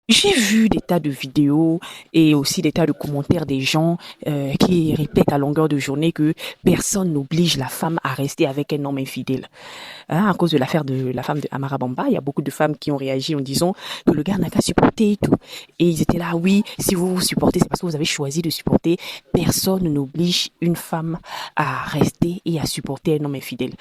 J'ai vu des tas de vidéos et aussi des tas de commentaires des gens qui répètent à longueur de journée que personne n'oblige la femme à rester avec un homme infidèle. Hein, à cause de l'affaire de la femme de Amara Bamba, il y a beaucoup de femmes qui ont réagi en disant que le gars n'a qu'à supporter et tout. Et ils étaient là, oui, si vous vous supportez, c'est parce que vous avez choisi de supporter. Personne n'oblige une femme à rester et à supporter un homme infidèle.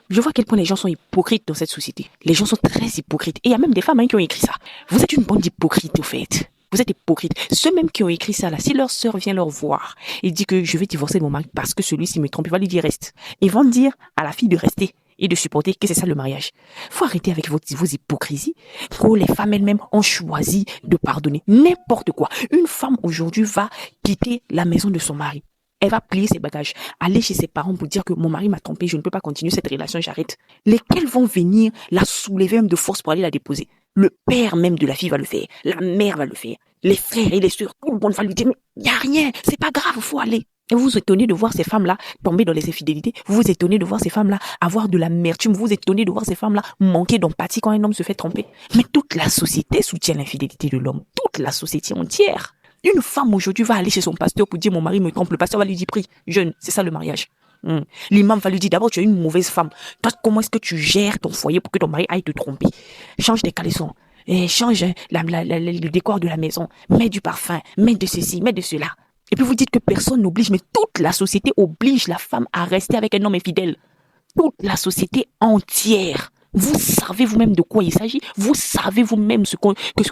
Je vois à quel point les gens sont hypocrites dans cette société. Les gens sont très hypocrites. Et il y a même des femmes qui ont écrit ça. Vous êtes une bande d'hypocrites, au fait. Vous êtes hypocrites. Ceux même qui ont écrit ça là, si leur sœur vient leur voir et dit que je vais divorcer de mon mari parce que celui-ci me trompe, il va lui dire reste. Ils vont dire à la fille de rester et de supporter que c'est ça le mariage. Faut arrêter avec vos hypocrisies. Oh, les femmes elles-mêmes ont choisi de pardonner n'importe quoi. Une femme aujourd'hui va quitter la maison de son mari. Elle va plier ses bagages, aller chez ses parents pour dire que mon mari m'a trompé, je ne peux pas continuer cette relation, j'arrête. Lesquels vont venir la soulever même de force pour aller la déposer? Le père même de la fille va le faire, la mère va le faire, les frères et les sœurs, tout le monde va lui dire, mais il n'y a rien, c'est pas grave, faut aller. Et vous vous étonnez de voir ces femmes-là tomber dans les infidélités. Vous vous étonnez de voir ces femmes-là avoir de l'amertume. Vous vous étonnez de voir ces femmes-là manquer d'empathie quand un homme se fait tromper. Mais toute la société soutient l'infidélité de l'homme. Toute la société entière. Une femme aujourd'hui va aller chez son pasteur pour dire mon mari me trompe. Le pasteur va lui dire prie, jeune, c'est ça le mariage. L'imam va lui dire d'abord tu es une mauvaise femme. Toi, comment est-ce que tu gères ton foyer pour que ton mari aille te tromper? Change tes caleçons. Et change le décor de la maison. Mets du parfum. Mets de ceci, mets de cela. Et puis vous dites que personne n'oblige, mais toute la société oblige la femme à rester avec un homme infidèle. Toute la société entière. Vous savez vous-même de quoi il s'agit. Vous savez vous-même que ce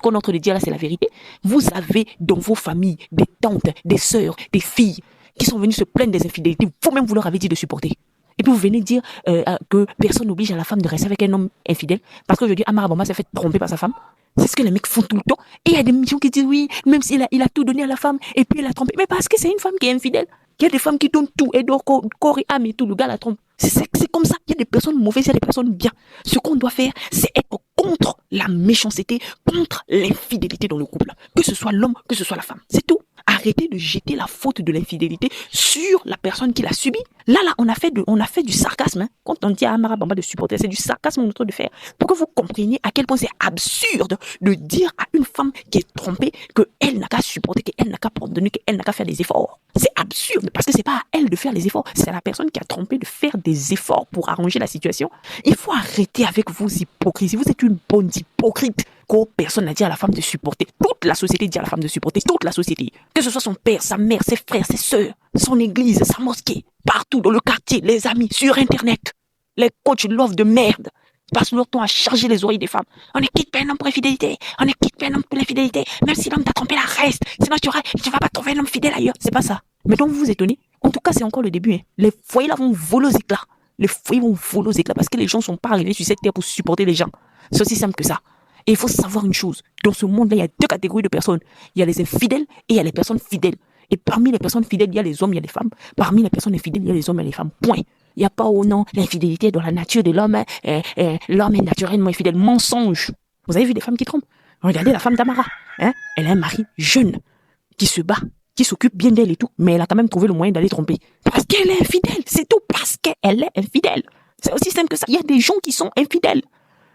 qu'on est en train de dire là, c'est la vérité. Vous avez dans vos familles des tantes, des sœurs, des filles qui sont venues se plaindre des infidélités. Vous-même, vous leur avez dit de supporter. Et puis vous venez dire que personne n'oblige à la femme de rester avec un homme infidèle. Parce que je dis, Amara Bamba s'est fait tromper par sa femme. C'est ce que les mecs font tout le temps. Et il y a des gens qui disent oui, même s'il il a tout donné à la femme et puis il a trompé. Mais parce que c'est une femme qui est infidèle. Il y a des femmes qui donnent tout et donnent corps et âme et tout. Le gars la trompe. C'est comme ça. Il y a des personnes mauvaises, il y a des personnes bien. Ce qu'on doit faire, c'est être contre la méchanceté, contre l'infidélité dans le couple. Que ce soit l'homme, que ce soit la femme. C'est tout. Arrêtez de jeter la faute de l'infidélité sur la personne qui l'a subie. Là, on a fait du sarcasme. Hein. Quand on dit à Amara Bamba de supporter, c'est du sarcasme qu'on est en train de faire. Pour que vous compreniez à quel point c'est absurde de dire à une femme qui est trompée qu'elle n'a qu'à supporter, qu'elle n'a qu'à pardonner, qu'elle n'a qu'à faire des efforts. C'est absurde parce que c'est pas à elle de faire les efforts, c'est à la personne qui a trompé de faire des efforts pour arranger la situation. Il faut arrêter avec vos hypocrisies. Vous êtes une bonne hypocrite. Personne n'a dit à la femme de supporter. Toute la société dit à la femme de supporter. Toute la société. Que ce soit son père, sa mère, ses frères, ses sœurs, son église, sa mosquée, partout dans le quartier, les amis, sur Internet. Les coachs love de merde passent leur temps à charger les oreilles des femmes. On ne quitte pas un homme pour l'infidélité. On ne quitte pas un homme pour l'infidélité. Même si l'homme t'a trompé, la reste. Sinon, tu vas pas trouver un homme fidèle ailleurs. C'est pas ça. Mais donc, vous vous étonnez. En tout cas, c'est encore le début. Hein. Les foyers là vont voler aux éclats. Les foyers vont voler aux éclats parce que les gens sont pas arrivés sur cette terre pour supporter les gens. C'est aussi simple que ça. Et il faut savoir une chose. Dans ce monde-là, il y a deux catégories de personnes. Il y a les infidèles et il y a les personnes fidèles. Et parmi les personnes fidèles, il y a les hommes, il y a les femmes. Parmi les personnes infidèles, il y a les hommes et les femmes. Point. Il n'y a pas, oh non, l'infidélité dans la nature de l'homme. L'homme est naturellement infidèle. Mensonge. Vous avez vu des femmes qui trompent? Regardez la femme d'Amara. Hein? Elle a un mari jeune qui se bat, qui s'occupe bien d'elle et tout. Mais elle a quand même trouvé le moyen d'aller tromper. Parce qu'elle est infidèle. C'est tout. Parce qu'elle est infidèle. C'est aussi simple que ça. Il y a des gens qui sont infidèles.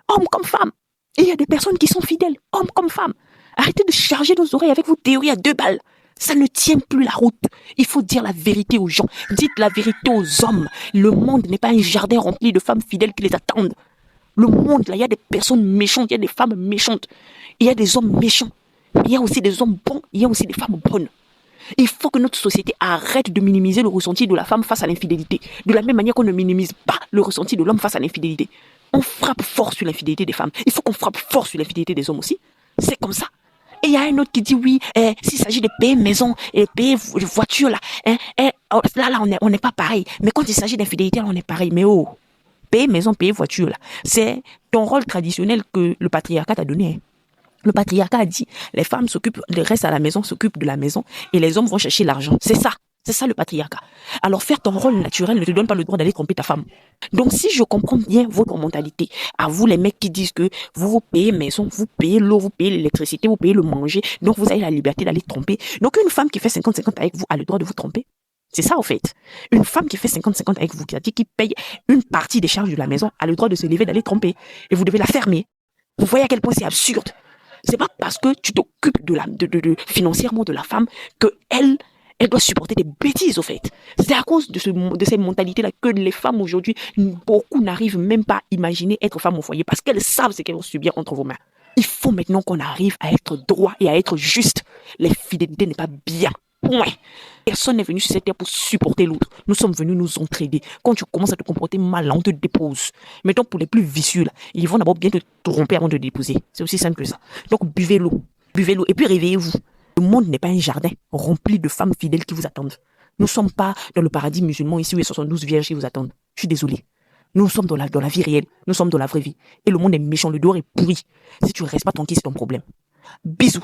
Hommes comme femmes. Et il y a des personnes qui sont fidèles, hommes comme femmes. Arrêtez de charger nos oreilles avec vos théories à deux balles. Ça ne tient plus la route. Il faut dire la vérité aux gens. Dites la vérité aux hommes. Le monde n'est pas un jardin rempli de femmes fidèles qui les attendent. Le monde, là, il y a des personnes méchantes, il y a des femmes méchantes. Il y a des hommes méchants. Il y a aussi des hommes bons, il y a aussi des femmes bonnes. Il faut que notre société arrête de minimiser le ressenti de la femme face à l'infidélité. De la même manière qu'on ne minimise pas le ressenti de l'homme face à l'infidélité. On frappe fort sur l'infidélité des femmes. Il faut qu'on frappe fort sur l'infidélité des hommes aussi. C'est comme ça. Et il y a un autre qui dit oui, s'il s'agit de payer maison et payer voiture, là, là, on n'est pas pareil. Mais quand il s'agit d'infidélité, là, on est pareil. Mais oh, payer maison, payer voiture, là, c'est ton rôle traditionnel que le patriarcat t'a donné. Hein. Le patriarcat a dit, les femmes restent à la maison, s'occupent de la maison, et les hommes vont chercher l'argent. C'est ça. C'est ça le patriarcat. Alors faire ton rôle naturel ne te donne pas le droit d'aller tromper ta femme. Donc si je comprends bien votre mentalité, à vous les mecs qui disent que vous payez maison, vous payez l'eau, vous payez l'électricité, vous payez le manger, donc vous avez la liberté d'aller tromper. Donc une femme qui fait 50-50 avec vous a le droit de vous tromper. C'est ça, au fait. Une femme qui fait 50-50 avec vous, c'est-à-dire qui paye une partie des charges de la maison, a le droit de se lever, d'aller tromper. Et vous devez la fermer. Vous voyez à quel point c'est absurde. C'est pas parce que tu t'occupes financièrement de la femme que elle doit supporter des bêtises, au fait. C'est à cause de cette mentalité-là que les femmes aujourd'hui, beaucoup n'arrivent même pas à imaginer être femme au foyer parce qu'elles savent ce qu'elles vont subir entre vos mains. Il faut maintenant qu'on arrive à être droit et à être juste. L'infidélité n'est pas bien. Point. Personne n'est venu sur cette terre pour supporter l'autre. Nous sommes venus nous entraider. Quand tu commences à te comporter mal, on te dépose. Mettons pour les plus vicieux, là, ils vont d'abord bien te tromper avant de te déposer. C'est aussi simple que ça. Donc buvez l'eau. Buvez l'eau et puis réveillez-vous. Le monde n'est pas un jardin rempli de femmes fidèles qui vous attendent. Nous ne sommes pas dans le paradis musulman ici où il y a 72 vierges qui vous attendent. Je suis désolé. Nous sommes dans la vie réelle. Nous sommes dans la vraie vie. Et le monde est méchant, le dehors est pourri. Si tu ne restes pas tranquille, c'est ton problème. Bisous.